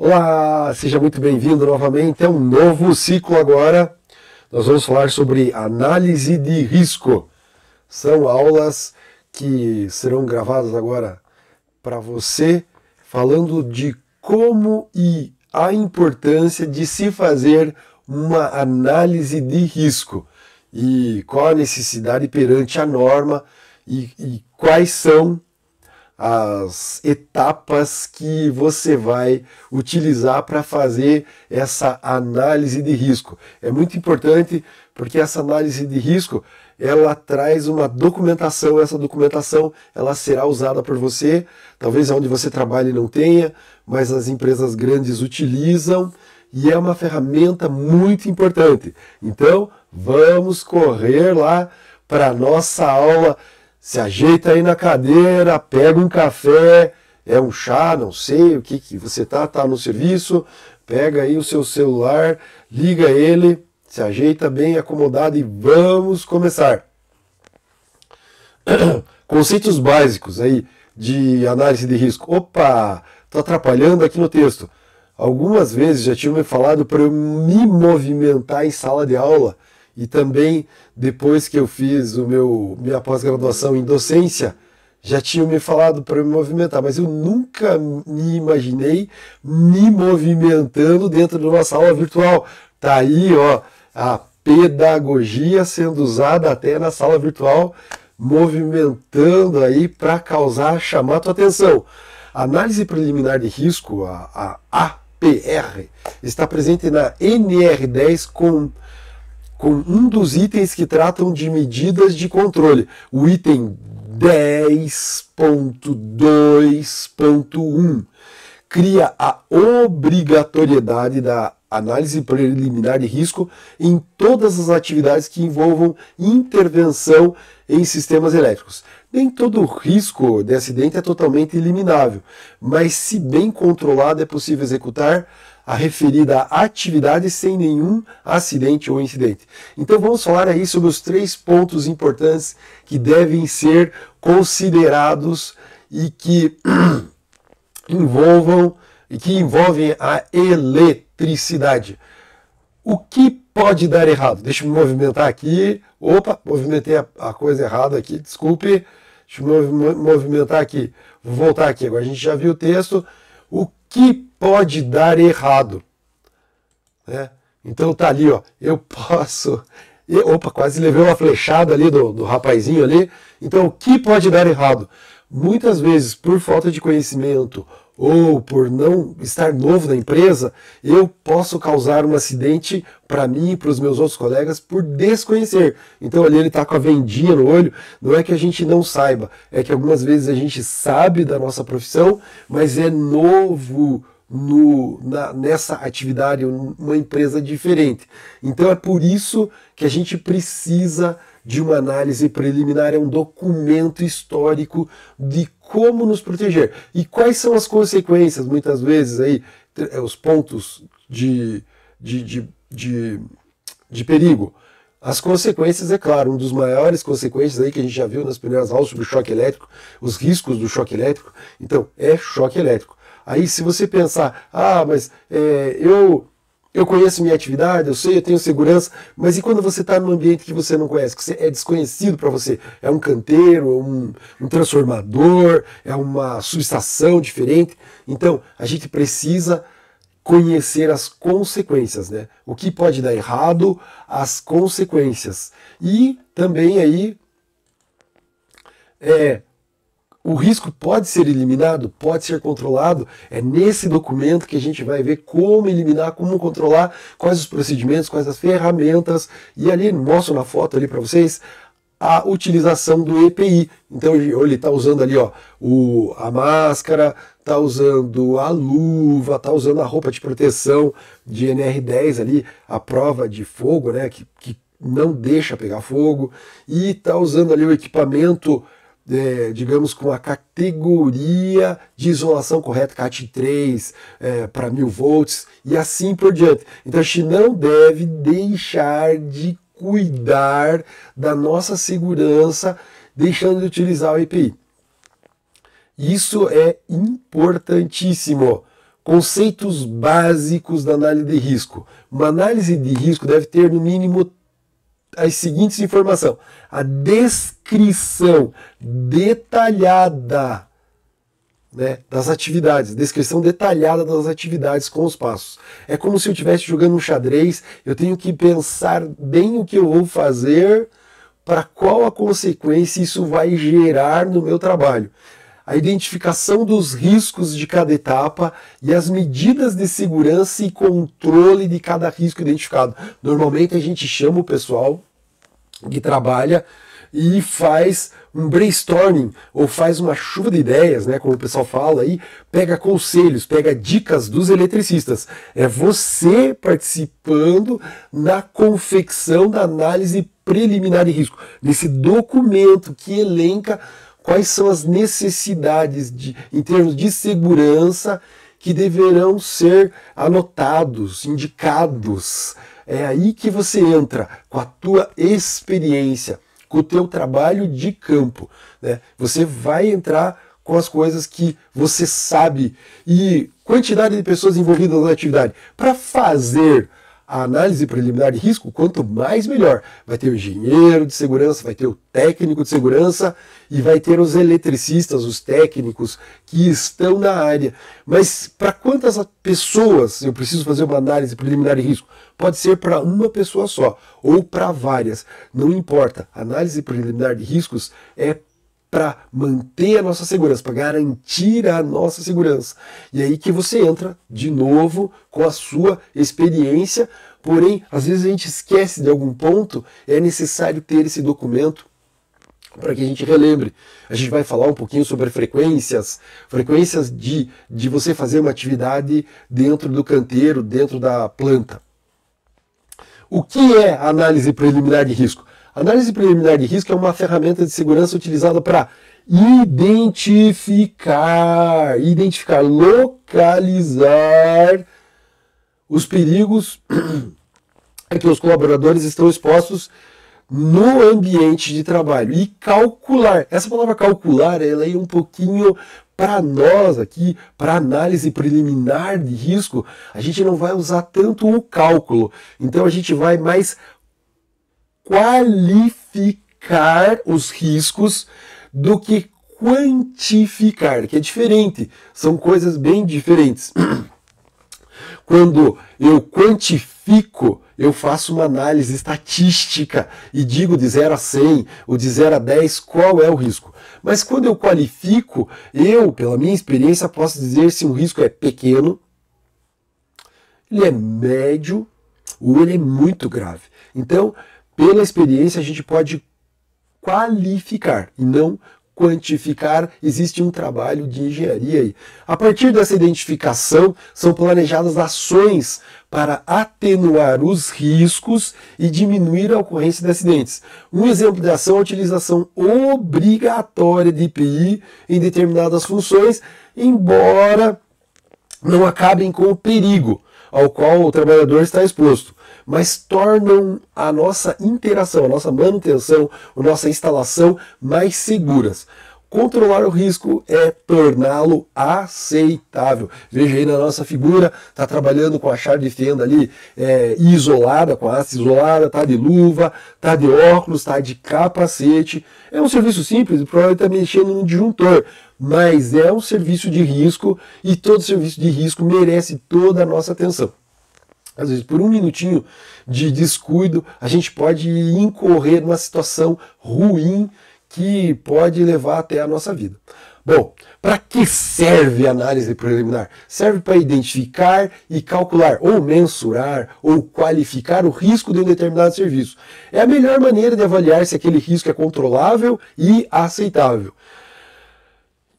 Olá, seja muito bem-vindo novamente. É um novo ciclo agora. Nós vamos falar sobre análise de risco. São aulas que serão gravadas agora para você, falando de como e a importância de se fazer uma análise de risco e qual a necessidade perante a norma e quais são as etapas que você vai utilizar para fazer essa análise de risco. É muito importante porque essa análise de risco ela traz uma documentação, essa documentação ela será usada por você, talvez onde você trabalhe não tenha, mas as empresas grandes utilizam e é uma ferramenta muito importante. Então, vamos correr lá para a nossa aula. Se ajeita aí na cadeira, pega um café, é um chá, não sei o que você tá no serviço, pega aí o seu celular, liga ele, se ajeita bem acomodado e vamos começar. Conceitos básicos aí de análise de risco. Opa, tô atrapalhando aqui no texto. Algumas vezes já tinham me falado para eu me movimentar em sala de aula. E também, depois que eu fiz minha pós-graduação em docência, já tinham me falado para me movimentar, mas eu nunca me imaginei me movimentando dentro de uma sala virtual. Tá aí, ó, a pedagogia sendo usada até na sala virtual, movimentando aí para chamar a tua atenção. A análise preliminar de risco, a APR, está presente na NR10 com um dos itens que tratam de medidas de controle, o item 10.2.1, cria a obrigatoriedade da análise preliminar de risco em todas as atividades que envolvam intervenção em sistemas elétricos. Nem todo risco de acidente é totalmente eliminável, mas se bem controlado é possível executar a referida atividade sem nenhum acidente ou incidente. Então vamos falar aí sobre os 3 pontos importantes que devem ser considerados e que envolvem a eletricidade. O que pode dar errado? Deixa eu me movimentar aqui. Opa, movimentei a coisa errada aqui, desculpe. Deixa eu me movimentar aqui. Vou voltar aqui. Agora a gente já viu o texto. O que pode dar errado? Né? Então tá ali, ó. Eu posso. Opa, quase levei uma flechada ali do rapazinho ali. Então o que pode dar errado? Muitas vezes, por falta de conhecimento ou por não estar novo na empresa, eu posso causar um acidente para mim e para os meus outros colegas por desconhecer. Então ali ele está com a vendinha no olho, não é que a gente não saiba, é que algumas vezes a gente sabe da nossa profissão, mas é novo nessa atividade, uma empresa diferente. Então é por isso que a gente precisa de uma análise preliminar, é um documento histórico de como nos proteger. E quais são as consequências, muitas vezes, aí, os pontos de perigo. As consequências, é claro, uma das maiores consequências aí que a gente já viu nas primeiras aulas sobre o choque elétrico, os riscos do choque elétrico. Então, é choque elétrico. Aí, se você pensar, mas eu conheço minha atividade, eu sei, eu tenho segurança, mas e quando você está num ambiente que você não conhece, que é desconhecido para você? É um canteiro, um transformador, é uma subestação diferente. Então, a gente precisa conhecer as consequências, né? O que pode dar errado, as consequências. E também aí o risco pode ser eliminado, pode ser controlado. É nesse documento que a gente vai ver como eliminar, como controlar, quais os procedimentos, quais as ferramentas. E ali, mostro na foto ali para vocês, a utilização do EPI. Então ele está usando ali, ó, a máscara, está usando a luva, está usando a roupa de proteção de NR10 ali, a prova de fogo, né, que não deixa pegar fogo, e está usando ali o equipamento, digamos, com a categoria de isolação correta, CAT3, para 1000 volts, e assim por diante. Então a gente não deve deixar de cuidar da nossa segurança, deixando de utilizar o EPI. Isso é importantíssimo. conceitos básicos da análise de risco. Uma análise de risco deve ter, no mínimo, as seguintes informações. A descrição detalhada, né, das atividades, descrição detalhada das atividades com os passos. É como se eu estivesse jogando um xadrez, eu tenho que pensar bem o que eu vou fazer, para qual a consequência isso vai gerar no meu trabalho. A identificação dos riscos de cada etapa e as medidas de segurança e controle de cada risco identificado. Normalmente a gente chama o pessoal que trabalha e faz um brainstorming, ou faz uma chuva de ideias, né, como o pessoal fala aí, pega conselhos, pega dicas dos eletricistas. É você participando na confecção da análise preliminar de risco, nesse documento que elenca quais são as necessidades em termos de segurança que deverão ser anotados, indicados. É aí que você entra com a tua experiência, com o teu trabalho de campo, né? Você vai entrar com as coisas que você sabe e quantidade de pessoas envolvidas na atividade. Para fazer a análise preliminar de risco, quanto mais melhor. Vai ter o engenheiro de segurança, vai ter o técnico de segurança e vai ter os eletricistas, os técnicos que estão na área. Mas para quantas pessoas eu preciso fazer uma análise preliminar de risco? Pode ser para uma pessoa só ou para várias, não importa. A análise preliminar de riscos é para manter a nossa segurança, para garantir a nossa segurança. E aí que você entra de novo com a sua experiência, porém, às vezes a gente esquece de algum ponto, é necessário ter esse documento para que a gente relembre. A gente vai falar um pouquinho sobre frequências de você fazer uma atividade dentro do canteiro, dentro da planta. O que é a análise preliminar de risco? A análise preliminar de risco é uma ferramenta de segurança utilizada para identificar, localizar os perigos a que os colaboradores estão expostos no ambiente de trabalho e calcular. Essa palavra calcular, ela é um pouquinho para nós aqui, para análise preliminar de risco, a gente não vai usar tanto o cálculo. Então a gente vai mais qualificar os riscos do que quantificar, que é diferente. São coisas bem diferentes. Quando eu quantifico, eu faço uma análise estatística e digo de 0 a 100 ou de 0 a 10 qual é o risco. Mas quando eu qualifico, eu, pela minha experiência, posso dizer se um risco é pequeno, ele é médio ou ele é muito grave. Então, pela experiência, a gente pode qualificar e não quantificar. Existe um trabalho de engenharia aí. A partir dessa identificação, são planejadas ações para atenuar os riscos e diminuir a ocorrência de acidentes. Um exemplo de ação é a utilização obrigatória de EPI em determinadas funções, embora não acabem com o perigo ao qual o trabalhador está exposto, mas tornam a nossa interação, a nossa manutenção, a nossa instalação mais seguras. Controlar o risco é torná-lo aceitável. Veja aí na nossa figura, está trabalhando com a chave de fenda ali isolada, com a haste isolada, está de luva, está de óculos, está de capacete. É um serviço simples, provavelmente está mexendo no disjuntor, mas é um serviço de risco e todo serviço de risco merece toda a nossa atenção. Às vezes, por um minutinho de descuido, a gente pode incorrer numa situação ruim que pode levar até a nossa vida. Bom, para que serve a análise preliminar? Serve para identificar e calcular, ou mensurar, ou qualificar o risco de um determinado serviço. É a melhor maneira de avaliar se aquele risco é controlável e aceitável.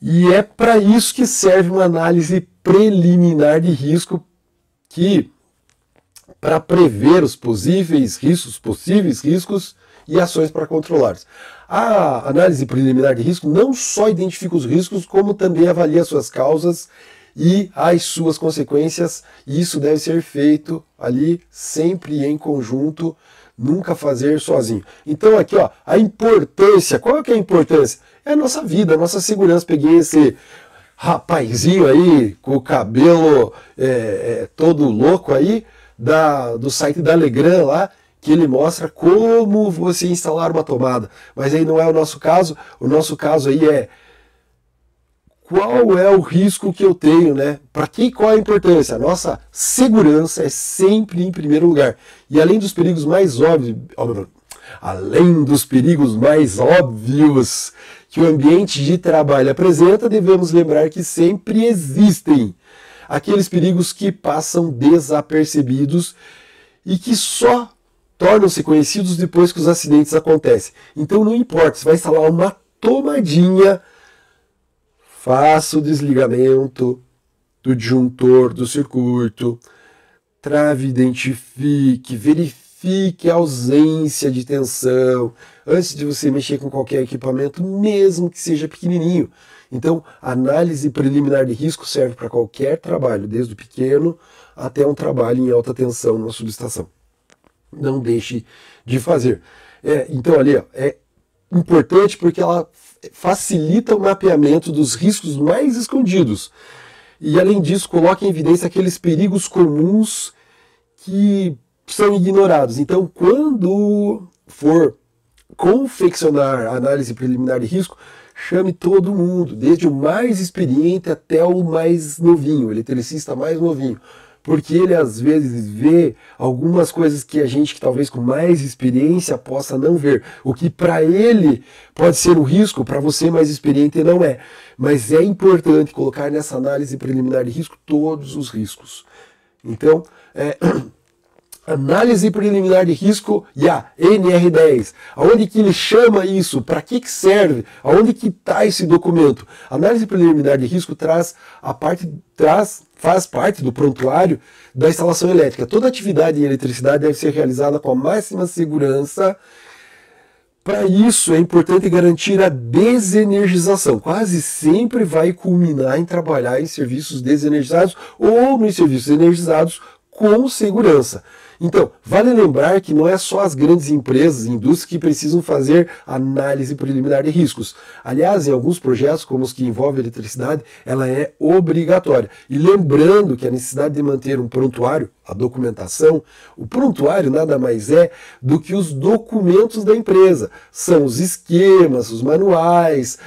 E é para isso que serve uma análise preliminar de risco, que para prever os possíveis riscos e ações para controlá-los. A análise preliminar de risco não só identifica os riscos, como também avalia suas causas e as suas consequências, e isso deve ser feito ali sempre em conjunto, nunca fazer sozinho. Então aqui, ó, a importância, qual é que é a importância? É a nossa vida, a nossa segurança. Peguei rapazinho aí, com o cabelo todo louco aí, do site da Legrand lá, que ele mostra como você instalar uma tomada. Mas aí não é o nosso caso. O nosso caso aí é qual é o risco que eu tenho, né? Qual a importância? A nossa segurança é sempre em primeiro lugar. E além dos perigos mais óbvios que o ambiente de trabalho apresenta, devemos lembrar que sempre existem aqueles perigos que passam desapercebidos e que só tornam-se conhecidos depois que os acidentes acontecem. Então não importa, você vai instalar uma tomadinha, faça o desligamento do disjuntor do circuito, trave, identifique, verifique a ausência de tensão antes de você mexer com qualquer equipamento, mesmo que seja pequenininho. Então, a análise preliminar de risco serve para qualquer trabalho, desde o pequeno até um trabalho em alta tensão numa subestação. Não deixe de fazer. Então, ali, é importante porque ela facilita o mapeamento dos riscos mais escondidos. E, além disso, coloca em evidência aqueles perigos comuns que são ignorados. Então, quando for confeccionar a análise preliminar de risco, chame todo mundo, desde o mais experiente até o mais novinho, o eletricista mais novinho. Porque ele às vezes vê algumas coisas que a gente que talvez com mais experiência possa não ver. O que para ele pode ser um risco, para você mais experiente não é. Mas é importante colocar nessa análise preliminar de risco todos os riscos. Então, análise preliminar de risco e a NR10. Aonde que ele chama isso? Para que serve? Aonde que está esse documento? A análise preliminar de risco faz parte do prontuário da instalação elétrica. Toda atividade em eletricidade deve ser realizada com a máxima segurança. Para isso é importante garantir a desenergização. Quase sempre vai culminar em trabalhar em serviços desenergizados ou nos serviços energizados com segurança. Então, vale lembrar que não é só as grandes empresas e indústrias que precisam fazer análise preliminar de riscos. Aliás, em alguns projetos, como os que envolvem eletricidade, ela é obrigatória. E lembrando que a necessidade de manter um prontuário, a documentação, o prontuário nada mais é do que os documentos da empresa. São os esquemas, os manuais,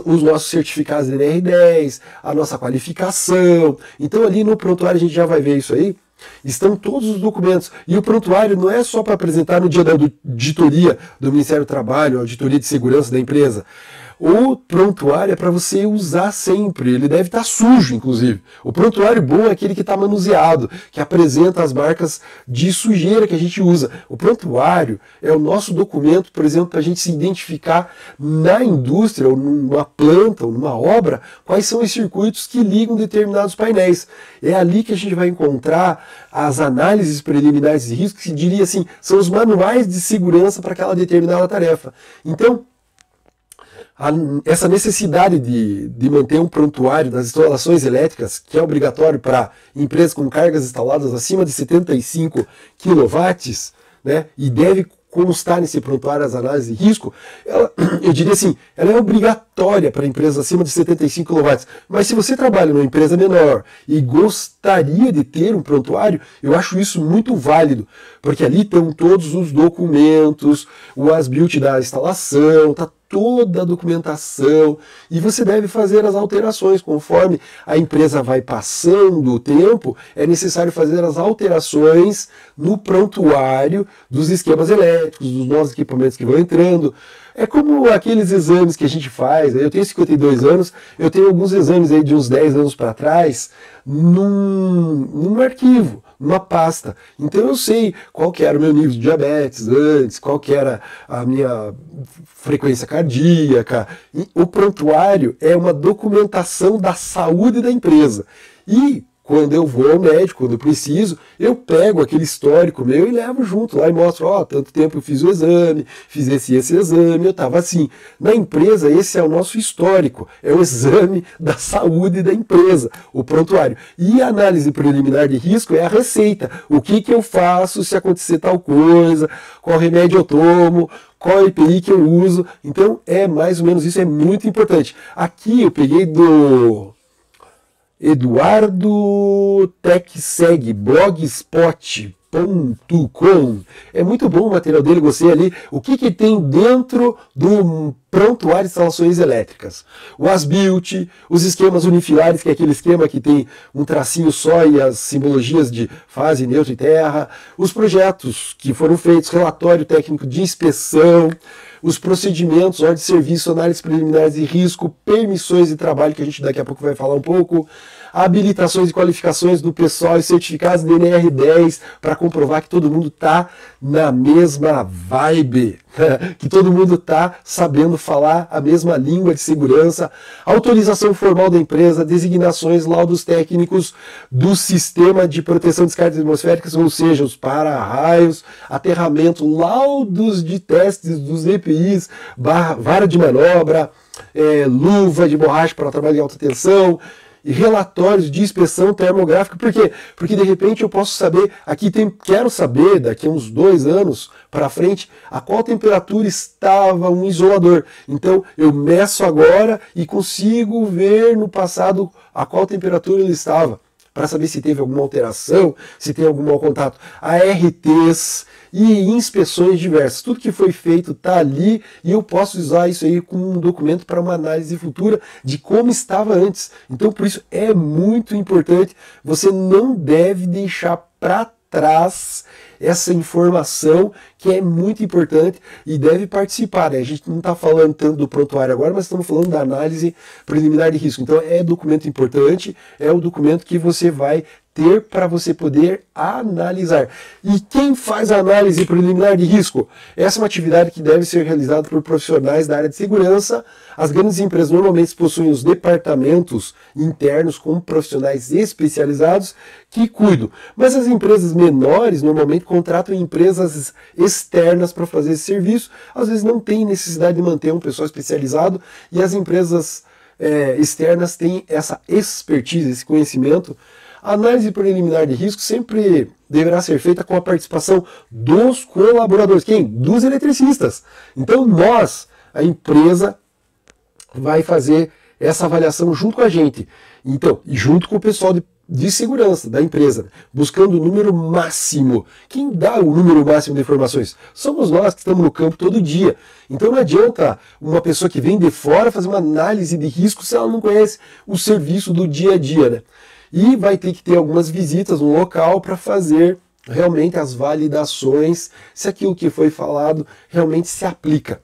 os nossos certificados de NR10, a nossa qualificação. Então, ali no prontuário a gente já vai ver isso aí. Estão todos os documentos. E o prontuário não é só para apresentar no dia da auditoria do Ministério do Trabalho, auditoria de segurança da empresa. O prontuário é para você usar sempre. Ele deve estar sujo, inclusive. O prontuário bom é aquele que está manuseado, que apresenta as marcas de sujeira que a gente usa. O prontuário é o nosso documento, por exemplo, para a gente se identificar na indústria, ou numa planta, ou numa obra, quais são os circuitos que ligam determinados painéis. É ali que a gente vai encontrar as análises preliminares de risco, que diria assim, são os manuais de segurança para aquela determinada tarefa. Então, essa necessidade de manter um prontuário das instalações elétricas, que é obrigatório para empresas com cargas instaladas acima de 75 kW, né, e deve constar nesse prontuário as análises de risco, eu diria assim, ela é obrigatória para empresas acima de 75 kW. Mas se você trabalha numa empresa menor e gostaria de ter um prontuário, eu acho isso muito válido, porque ali estão todos os documentos, o as-built da instalação, está toda a documentação, e você deve fazer as alterações conforme a empresa vai passando o tempo. É necessário fazer as alterações no prontuário dos esquemas elétricos, dos novos equipamentos que vão entrando. É como aqueles exames que a gente faz. Eu tenho 52 anos, eu tenho alguns exames aí de uns 10 anos para trás num arquivo, numa pasta. Então eu sei qual que era o meu nível de diabetes antes, qual que era a minha frequência cardíaca. E o prontuário é uma documentação da saúde da empresa. E quando eu vou ao médico, quando eu preciso, eu pego aquele histórico meu e levo junto lá e mostro, ó, tanto tempo eu fiz o exame, fiz esse exame, eu estava assim. Na empresa, esse é o nosso histórico, é o exame da saúde da empresa, o prontuário. E a análise preliminar de risco é a receita. O que eu faço se acontecer tal coisa, qual remédio eu tomo, qual EPI que eu uso. Então, é mais ou menos isso, é muito importante. Aqui eu peguei do Eduardo TechSeg, blogspot.com. É muito bom o material dele, gostei ali. O que tem dentro do prontuário de instalações elétricas? O as-built, os esquemas unifilares, que é aquele esquema que tem um tracinho só e as simbologias de fase, neutro e terra. Os projetos que foram feitos, relatório técnico de inspeção, os procedimentos, ordem de serviço, análise preliminares de risco, permissões de trabalho, que a gente daqui a pouco vai falar um pouco, habilitações e qualificações do pessoal e certificados de NR10 para comprovar que todo mundo está na mesma vibe, que todo mundo está sabendo falar a mesma língua de segurança, autorização formal da empresa, designações, laudos técnicos do sistema de proteção de descargas atmosféricas, ou seja, os para-raios, aterramento, laudos de testes dos EPIs, vara de manobra, luva de borracha para trabalho de alta tensão, e relatórios de inspeção termográfica. Por quê? Porque de repente eu posso saber, quero saber daqui a uns 2 anos para frente, a qual temperatura estava um isolador. Então eu meço agora e consigo ver no passado a qual temperatura ele estava, para saber se teve alguma alteração, se tem algum mau contato. ARTs e inspeções diversas. Tudo que foi feito está ali e eu posso usar isso aí como um documento para uma análise futura de como estava antes. Então, por isso, é muito importante. Você não deve deixar para trás essa informação, que é muito importante e deve participar, né? A gente não está falando tanto do prontuário agora, mas estamos falando da análise preliminar de risco. Então é documento importante, é o documento que você vai ter para você poder analisar. E quem faz a análise preliminar de risco? Essa é uma atividade que deve ser realizada por profissionais da área de segurança. As grandes empresas normalmente possuem os departamentos internos com profissionais especializados que cuidam. Mas as empresas menores normalmente contratam empresas externas para fazer esse serviço. Às vezes não tem necessidade de manter um pessoal especializado e as empresas externas têm essa expertise, esse conhecimento. A análise preliminar de risco sempre deverá ser feita com a participação dos colaboradores. Quem? Dos eletricistas. Então nós, a empresa, vai fazer essa avaliação junto com a gente. Então, e junto com o pessoal de segurança da empresa, buscando o número máximo. Quem dá o número máximo de informações? Somos nós que estamos no campo todo dia. Então não adianta uma pessoa que vem de fora fazer uma análise de risco se ela não conhece o serviço do dia a dia, né? E vai ter que ter algumas visitas no local para fazer realmente as validações, se aquilo que foi falado realmente se aplica.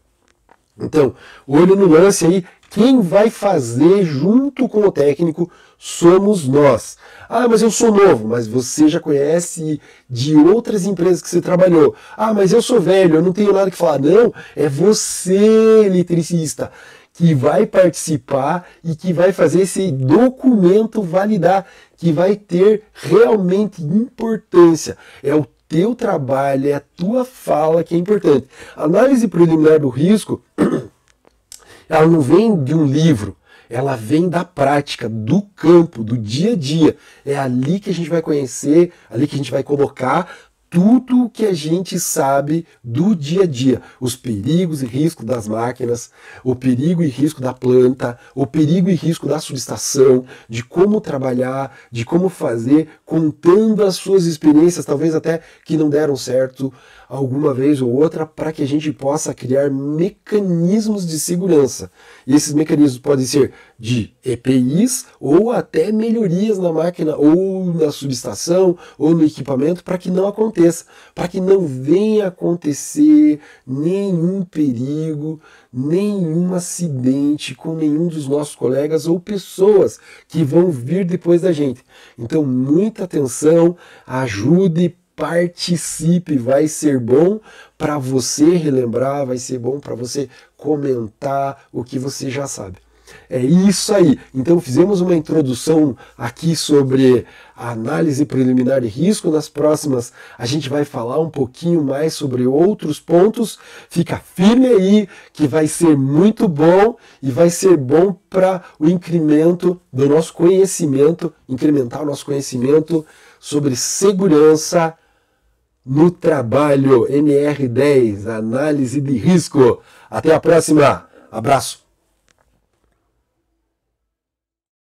Então, olho no lance aí, quem vai fazer junto com o técnico somos nós. Ah, mas eu sou novo, mas você já conhece de outras empresas que você trabalhou. Ah, mas eu sou velho, eu não tenho nada que falar. Não, é você, eletricista, que vai participar e que vai fazer esse documento validar, que vai ter realmente importância. É o teu trabalho, é a tua fala que é importante. A análise preliminar do risco, ela não vem de um livro, ela vem da prática, do campo, do dia a dia. É ali que a gente vai conhecer, ali que a gente vai colocar tudo o que a gente sabe do dia a dia, os perigos e riscos das máquinas, o perigo e risco da planta, o perigo e risco da subestação, de como trabalhar, de como fazer, contando as suas experiências, talvez até que não deram certo alguma vez ou outra, para que a gente possa criar mecanismos de segurança. E esses mecanismos podem ser de EPIs ou até melhorias na máquina ou na subestação ou no equipamento para que não aconteça, para que não venha acontecer nenhum perigo, nenhum acidente com nenhum dos nossos colegas ou pessoas que vão vir depois da gente. Então, muita atenção, ajude, participe, vai ser bom para você relembrar, vai ser bom para você comentar o que você já sabe. É isso aí. Então fizemos uma introdução aqui sobre a análise preliminar de risco. Nas próximas a gente vai falar um pouquinho mais sobre outros pontos. Fica firme aí que vai ser muito bom e vai ser bom para o incremento do nosso conhecimento, incrementar o nosso conhecimento sobre segurança no trabalho. NR10, análise de risco. Até a próxima. Abraço.